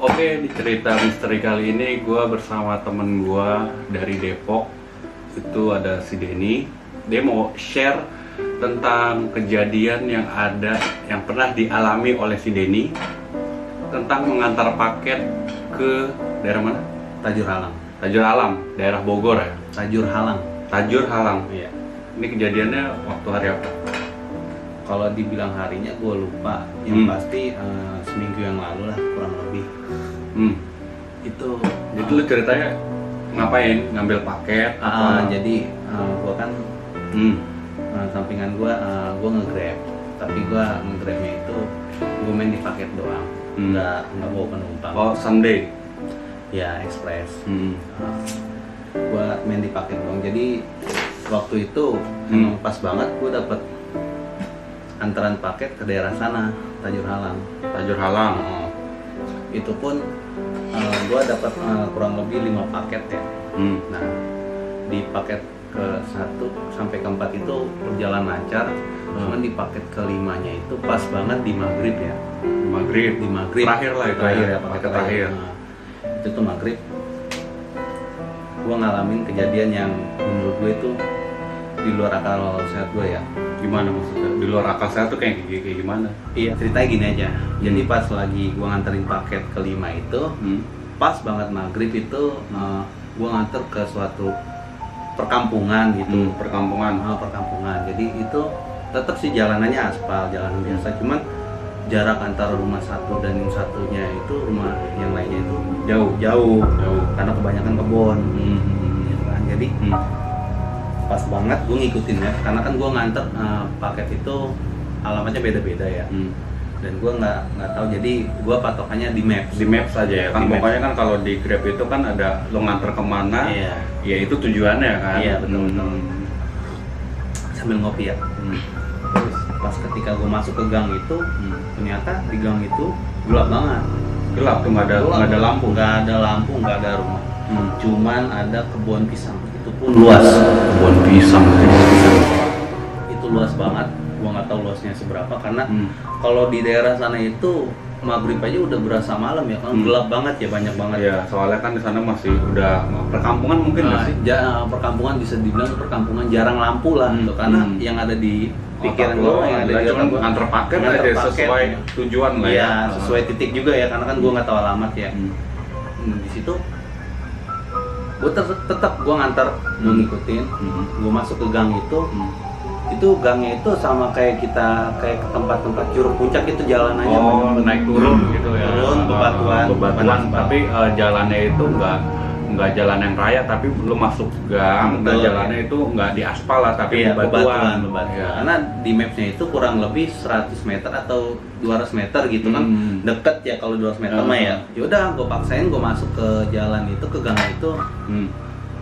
Oke, di cerita misteri kali ini gue bersama temen gue dari Depok. Itu ada si Denny. Dia mau share tentang kejadian yang pernah dialami oleh si Denny tentang mengantar paket ke daerah mana? Tajur Halang. Tajur Alam, daerah Bogor ya? Tajur Halang. Tajur Halang. Iya. Ini kejadiannya waktu hari apa? Kalau dibilang harinya gue lupa. Yang pasti seminggu yang lalu lah kurang lebih. Itu. Jadi lu ceritanya ngapain? Ngambil paket? Jadi gue kan sampingan gue nge-grab. Tapi gue nge-grabnya itu gue main di paket doang. Nggak bawa penumpang. Oh, Sunday? Ya, express. Gue main di paket doang. Jadi waktu itu emang pas banget gue dapet antaran paket ke daerah sana, Tajur Halang. Tajur Halang. Itu pun gue dapat kurang lebih 5 paket ya. Nah, di paket ke 1 sampai ke 4 itu berjalan lancar. Cuman di paket ke-5-nya itu pas banget di maghrib ya. Di maghrib. Terakhir lah itu. Terakhir ya, paket terakhir. Nah, itu tuh maghrib. Gue ngalamin kejadian yang menurut gue itu di luar akal sehat gue ya. Gimana maksudnya? Di luar akal sehat tuh kayak gimana? Iya, ceritanya gini aja. Jadi pas lagi gua nganterin paket ke-5 itu, pas banget maghrib itu gua nganter ke suatu perkampungan gitu. Perkampungan. Jadi itu tetap sih jalanannya aspal, jalanan biasa. Cuman jarak antara rumah satu dan yang satunya itu rumah yang lainnya itu jauh. Karena kebanyakan kebun. Gitu kan. Jadi pas banget gue ngikutin ya, karena kan gue nganter paket itu alamatnya beda-beda ya, dan gue nggak tahu, jadi gue patokannya di maps aja ya kan. Pokoknya kan kalau di Grab itu kan ada lo nganter kemana, ya itu tujuannya kan. Iya betul. Sambil ngopi ya. Terus pas ketika gue masuk ke gang itu, ternyata di gang itu gelap banget. Gelap tuh, nggak ada lampu. Nggak ada rumah. Cuman ada kebun pisang. Itu pun luas. Kebun pisang. Itu luas banget. Gua nggak tahu luasnya seberapa karena kalau di daerah sana itu maghrib aja udah berasa malam ya, kan gelap banget ya, banyak banget. Ya, soalnya kan di sana masih udah perkampungan mungkin nggak sih? Perkampungan bisa dibilang perkampungan jarang lampu lah, gitu. Karena yang ada di pikiran gua yang ada di otak gua nganter paket aja sesuai tujuan lah ya. Sesuai titik juga ya, karena kan gua nggak tahu alamat ya. Di situ gue tetap gue ngantar, gue ngikutin, gue masuk ke gang itu gangnya itu sama kayak ke tempat-tempat curug puncak itu jalanannya. Naik turun gitu ya. Turun bebatuan, tapi jalannya itu nggak jalan yang raya, tapi lu masuk gang dan jalannya itu nggak di aspal lah, tapi bebatuan. Ya. Karena di mapsnya itu kurang lebih 100 meter atau 200 meter gitu kan, deket ya kalau 200 meter mah ya. Yaudah, gue paksain gue masuk ke jalan itu, ke gang itu.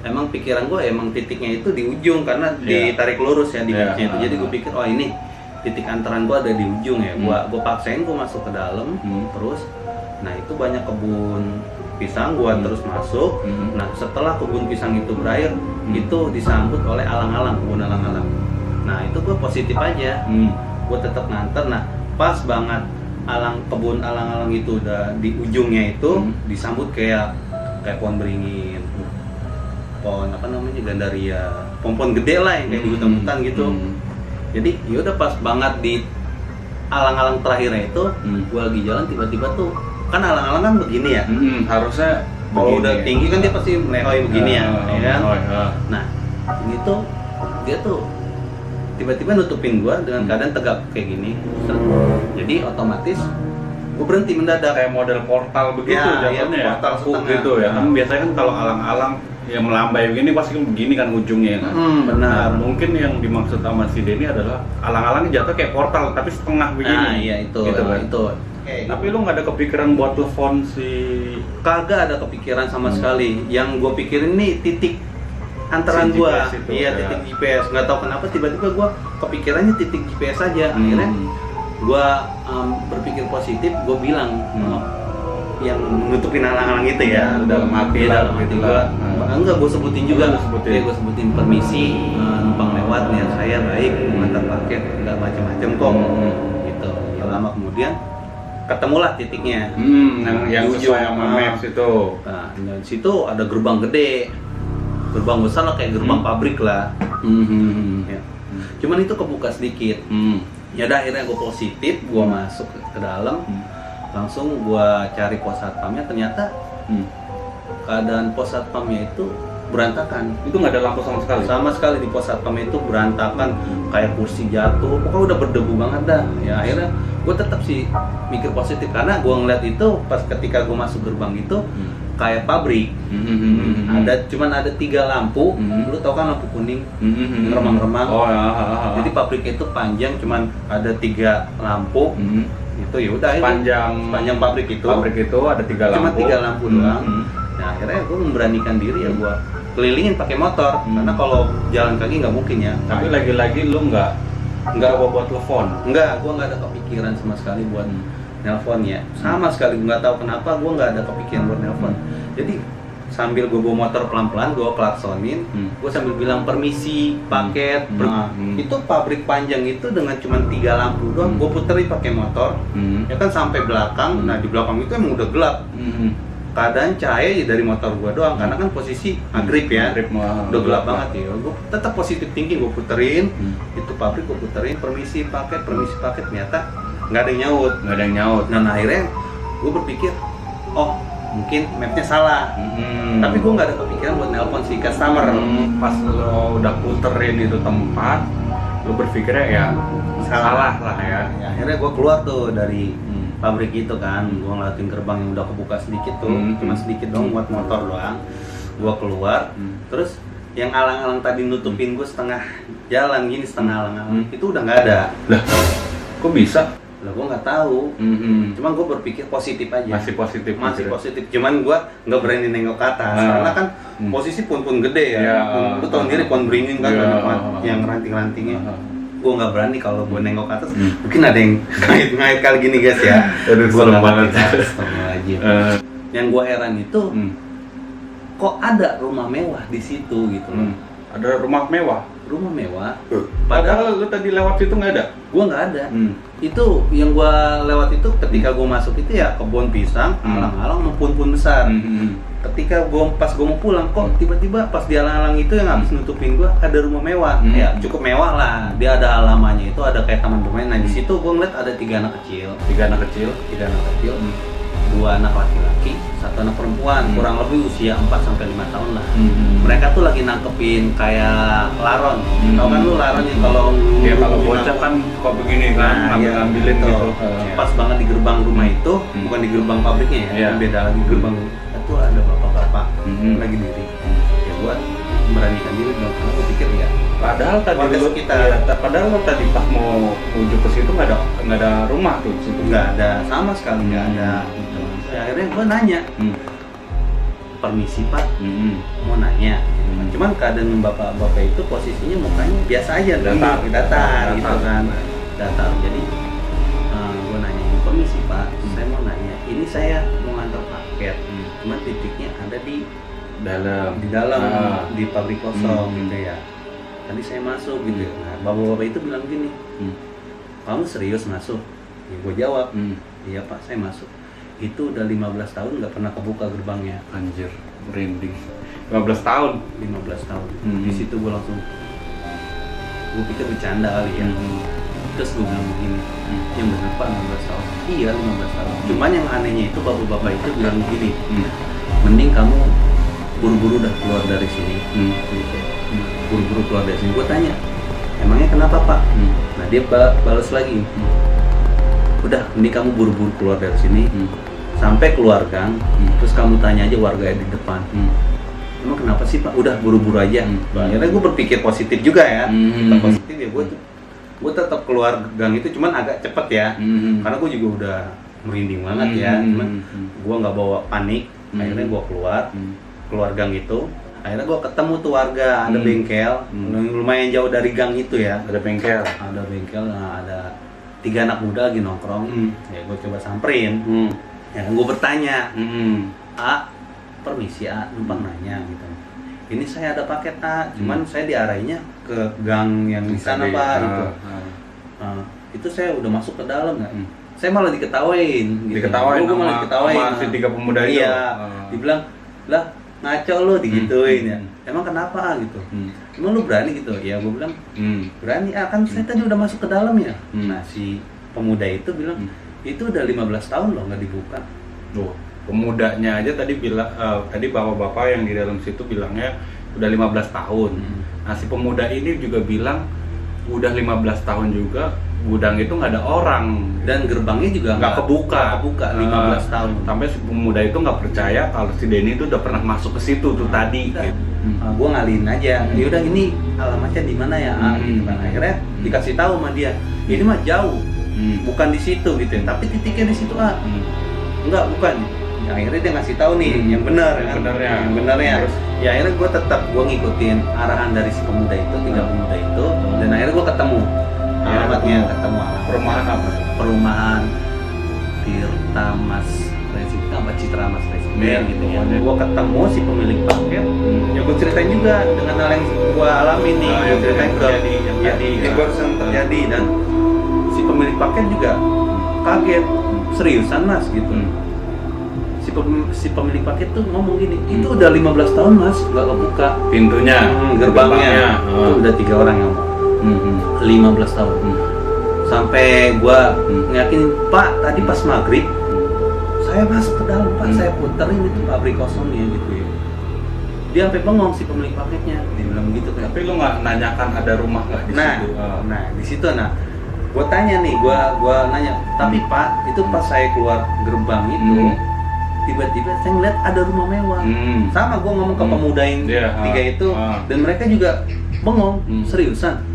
Emang pikiran gue emang titiknya itu di ujung karena ditarik lurus ya di mapsnya itu. Jadi gue pikir ini titik antaran gue ada di ujung ya. Gue paksain gue masuk ke dalam terus. Nah itu banyak kebun pisang, gua terus masuk. Nah setelah kebun pisang itu berakhir, itu disambut oleh alang-alang, kebun alang-alang. Nah itu gua positif aja, gua tetap nganter. Nah pas banget kebun alang-alang itu udah di ujungnya itu disambut kayak pohon beringin, pohon apa namanya, gandaria, pohon gede lah yang kayak di hutan-hutan gitu. Jadi yaudah pas banget di alang-alang terakhirnya itu, gua lagi jalan tiba-tiba tuh kan alang-alang kan begini ya, harusnya kalau udah tinggi kan dia pasti melehoi begini ya kan? Nah ini tuh dia tuh tiba-tiba nutupin gua dengan keadaan tegak kayak gini. Jadi otomatis gua berhenti mendadak, kayak model portal begitu ya, portal setengah gitu ya. Kan biasanya kan kalau alang-alang yang melambai begini pasti begini kan ujungnya kan. Benar. Nah, mungkin yang dimaksud sama si Denny adalah alang-alangnya jatuh kayak portal tapi setengah begini. Nah iya itu gitu kan? itu. Tapi lu nggak ada kepikiran buat telepon si? Kagak ada kepikiran sama sekali. Yang gue pikirin nih titik antaran si gua. Iya, titik GPS. Nggak tahu kenapa tiba-tiba gua kepikirannya titik GPS aja. Akhirnya gua berpikir positif. Gua bilang yang menutupin alang-alang itu ya. Dalam hati gua. Enggak, gua sebutin juga. Gua sebutin permisi, numpang lewat, niat saya baik, mengantar paket, nggak macam-macam kok. Gitu. Ya lama kemudian ketemulah titiknya. Yang sesuai sama maps itu. Nah, di situ ada gerbang gede, gerbang besar lah kayak gerbang pabrik lah. Ya. Cuman itu kebuka sedikit. Ya udah akhirnya gue positif, gue masuk ke dalam, langsung gue cari pos satpamnya. Ternyata keadaan pos satpamnya itu berantakan. Itu nggak ada lampu sama sekali. Sama sekali di pos satpam itu berantakan, kayak kursi jatuh, pokoknya udah berdebu banget dah. Ya akhirnya gue tetap sih mikir positif karena gue ngeliat itu pas ketika gue masuk gerbang itu kayak pabrik. Cuman ada 3 lampu. Lu tau kan lampu kuning remang-remang. Oh ya. Jadi pabrik itu panjang, cuman ada 3 lampu. Itu ya udah panjang pabrik itu ada 3 lampu. Cuma 3 lampu doang. Nah akhirnya gue memberanikan diri ya gue kelilingin pakai motor karena kalau jalan kaki nggak mungkin ya. Tapi lagi-lagi lu nggak coba buat telepon? Nggak, gue nggak ada kepikiran sama sekali buat nelpon ya. Sama sekali nggak tahu kenapa gue nggak ada kepikiran buat nelpon. Jadi sambil gue bawa motor pelan-pelan, gue klaksonin, gue sambil bilang permisi, paket. Itu pabrik panjang itu dengan cuma 3 lampu doang, gue puterin pakai motor, ya kan sampai belakang. Nah di belakang itu emang udah gelap. Keadaan cahaya dari motor gua doang karena kan posisi maghrib ya, udah gelap banget ya. Gua tetap positif thinking, gua puterin itu pabrik, gua puterin permisi paket, ternyata nggak ada yang nyaut. Nah akhirnya gua berpikir, oh mungkin mapnya salah. Tapi gua nggak ada kepikiran buat nelpon si customer. Pas lo udah puterin itu tempat, lo berpikirnya ya salah lah ya. Akhirnya gua keluar tuh dari pabrik itu kan, gua ngeliatin gerbang yang udah kebuka sedikit tuh, cuma sedikit dong buat motor doang. Gua keluar, terus yang alang-alang tadi nutupin gua setengah jalan gini, setengah alang-alang itu udah nggak ada. Lah, kok bisa? Lah gua nggak tahu. Cuma gua berpikir positif aja. Masih positif. Cuman gua nggak berani nengok ke atas karena kan posisi pohon gede ya. Lu tau sendiri pohon beringin kan banyak banget yang ranting-rantingnya. Gue nggak berani kalau gue nengok ke atas, mungkin ada yang ngait kali gini guys ya. Aduh, serem banget. Yang gue heran itu, kok ada rumah mewah di situ gitu. Ada rumah mewah. Padahal lu tadi lewat situ nggak ada. Gue nggak ada. Itu yang gue lewat itu ketika gue masuk itu ya kebun pisang, alang-alang maupun besar. Ketika pas gue mau pulang, kok tiba-tiba pas di alang-alang itu yang habis nutupin gue ada rumah mewah. Ya cukup mewah lah. Dia ada halamannya itu ada kayak taman bermain. Nah di situ gue ngeliat ada 3 anak kecil. 3 anak kecil. 2 anak laki-laki, 1 anak perempuan, kurang lebih usia 4-5 tahun lah. Mereka tuh lagi nangkepin kayak laron. Tau kan lu laron yang kalau bocah kan kok begini kan, ambilin gitu. Pas banget di gerbang rumah itu, bukan di gerbang pabriknya ya, beda lagi gerbang. Itu ada bapak-bapak lagi diri. Ya gua memberanikan diri dong, karena gua pikir ya. Padahal tadi pas mau menuju ke situ nggak ada rumah tuh, situ nggak ada sama sekali nggak ada. Ya, akhirnya gue nanya, permisi pak, mau nanya. Cuman keadaan bapak-bapak itu posisinya mukanya biasa aja, datar gitu kan, datar. Jadi gue nanya, permisi pak, saya mau nanya, ini saya mau ngantar paket, cuman titiknya ada di dalam di pabrik kosong gitu ya. Tadi saya masuk gitu. Nah, bapak-bapak itu bilang gini, kamu serius masuk? Ya, gue jawab, iya pak, saya masuk. Itu udah 15 tahun nggak pernah kebuka gerbangnya. Anjir, merinding. 15 tahun? 15 tahun. Di situ gue langsung, gue pikir bercanda kali ya. Terus gue bilang begini, yang bener pak 15 tahun? Iya 15 tahun. Cuman yang anehnya itu bapak-bapak itu bilang begini, mending kamu buru-buru udah keluar dari sini. Buru-buru keluar dari sini. Gue tanya, emangnya kenapa pak? Nah dia balas lagi, udah mending kamu buru-buru keluar dari sini. Sampai keluar gang, terus kamu tanya aja warga yang di depan, emang kenapa sih pak? Udah buru-buru aja. Akhirnya gue berpikir positif juga ya, positif ya. Gue tetap keluar gang itu, cuman agak cepet ya, karena gue juga udah merinding banget ya. Cuman gue nggak bawa panik. Akhirnya gue keluar gang itu. Akhirnya gue ketemu tuh warga, ada bengkel, lumayan jauh dari gang itu ya. Ada bengkel, nah ada 3 anak muda lagi nongkrong. Ya gue coba samperin. Ya gue bertanya, permisi numpang nanya gitu. Ini saya ada paket cuman saya diarahinnya ke gang yang di sana pak gitu. itu saya udah masuk ke dalam kan. Saya malah diketawain gitu. Diketawain Gua malah diketawain sama si 3 pemuda itu. iya dibilang lah ngaco lu digituin ya, emang kenapa gitu, emang lu berani gitu ya, gue bilang berani, kan saya tadi udah masuk ke dalam ya. Nah si pemuda itu bilang itu udah 15 tahun loh nggak dibuka. Tuh, pemudanya aja tadi bilang, tadi bapak-bapak yang di dalam situ bilangnya udah 15 tahun. Nah si pemuda ini juga bilang udah 15 tahun juga gudang itu nggak ada orang Dan gerbangnya juga nggak kebuka 15 tahun. Sampai si pemuda itu nggak percaya kalau si Denny itu udah pernah masuk ke situ tuh tadi. Gue ngalihin aja, yaudah ini alamatnya di mana ya, gitu kan. Akhirnya dikasih tahu sama dia, ini mah jauh, bukan di situ gitu ya, tapi titiknya di situ enggak bukan. Ya, akhirnya dia ngasih tahu nih yang benar, yang benernya. Ya akhirnya gue tetap ngikutin arahan dari si pemuda itu, 3 pemuda itu, dan akhirnya gue ketemu alamatnya, ketemu alamat. Perumahan apa? Perumahan Tirta Mas Residen apa Citra Mas Residen gitu ya. Gue ketemu si pemilik paket, ya gue ceritain juga dengan hal yang gue alami nih. Gue ceritain yang barusan terjadi, dan si pemilik paket juga kaget, seriusan mas gitu. Si pemilik paket tuh ngomong gini, itu udah 15 tahun mas nggak kebuka Pintunya, gerbangnya. Itu udah 3 orang yang ngomong. 15 tahun. Sampai gua ngeyakinin, Pak, tadi pas maghrib saya masuk ke dalam, Pak, saya puterin itu pabrik kosongnya gitu ya. Dia sampai bengong si pemilik paketnya, dia bilang begitu kayak. Tapi lu nggak nanyakan ada rumah nggak di situ? Nah di situ gua tanya nih, gua nanya, tapi Pak, itu pas saya keluar gerbang itu tiba-tiba saya ngeliat ada rumah mewah. Sama gua ngomong ke pemuda yang 3 itu, dan mereka juga bengong, seriusan.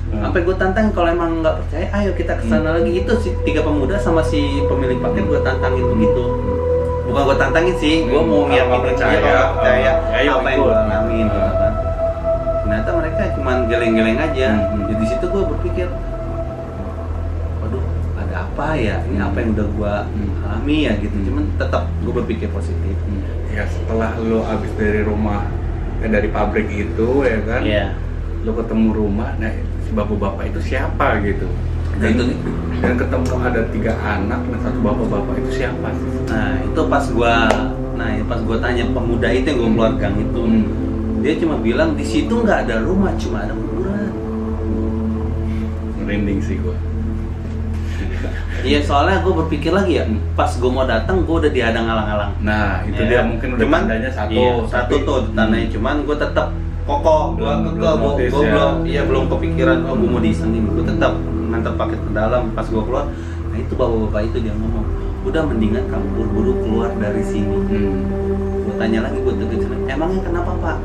Sampai gue tantang, kalau emang nggak percaya, ayo kita kesana lagi. Itu si 3 pemuda sama si pemilik paket gue tantangin begitu. Bukan gue tantangin sih, gue mau ngiyakinin percaya apa yang gue alamin gitu kan. Ternyata mereka cuma geleng-geleng aja. Jadi situ gue berpikir, waduh, ada apa ya? Ini apa yang udah gue alami ya gitu. Cuman tetap gue berpikir positif. Ya setelah lo abis dari rumah, dari pabrik itu ya kan, lo ketemu rumah, nah si bapak-bapak itu siapa gitu, dan ketemu ada 3 anak dan 1 bapak-bapak itu siapa sih? Nah itu pas gua tanya pemuda itu yang gua keluar gang itu, dia cuma bilang di situ nggak ada rumah, cuma ada kuburan. Merinding sih gua. Iya, soalnya gue berpikir lagi ya, pas gue mau datang gue udah dihadang alang-alang. Nah itu dia mungkin udah tandanya satu tuh tandanya, cuman gue tetap kokoh, gue belum kepikiran gue mau disengin. Gue tetap nganter paket ke dalam. Pas gue keluar, nah itu bapak-bapak itu dia ngomong, udah mendingan kamu buru-buru keluar dari sini. Gue tanya lagi, gue tegesin, emangnya kenapa Pak?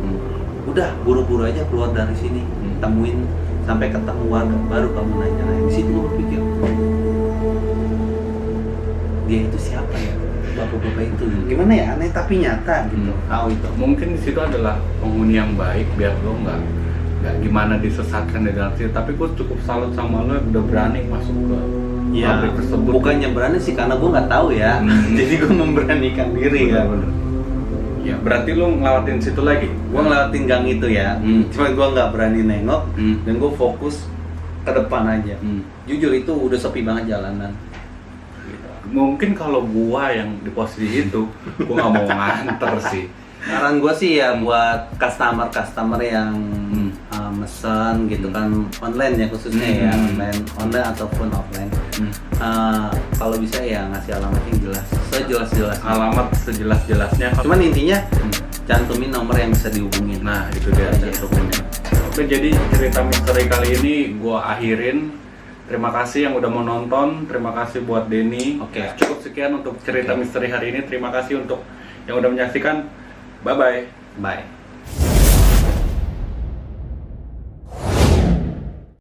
Udah buru-buru aja keluar dari sini, temuin sampai ketemu warga baru kamu nanya. Nah di situ gue berpikir, dia itu siapa ya, bapak-bapak itu gimana ya, aneh tapi nyata gitu. Tahu itu mungkin di situ adalah penghuni yang baik, biar lo nggak gimana disesatkan di dalam situ. Tapi gue cukup salut sama lo yang udah berani masuk ke pabrik tersebut. Bukannya berani sih, karena gue nggak tahu ya. Jadi gue memberanikan diri. Bener. Ya berarti lo ngelewatin situ lagi? Gue ngelewatin gang itu ya, cuma gue nggak berani nengok, dan gue fokus ke depan aja. Jujur itu udah sepi banget jalanan. Mungkin kalau gua yang di posisi itu, gua nggak mau nganter sih. Saran gua sih ya buat customer yang mesen gitu kan, online ya khususnya ya, online ataupun offline. Kalau bisa ya ngasih alamat yang jelas, sejelas-jelasnya. Alamat sejelas-jelasnya. Cuman intinya cantumin nomor yang bisa dihubungin. Nah itu dia cantumin. Oke, jadi cerita misteri kali ini gua akhirin. Terima kasih yang udah mau nonton, terima kasih buat Denny. Cukup sekian untuk cerita misteri hari ini. Terima kasih untuk yang udah menyaksikan. Bye-bye. Bye.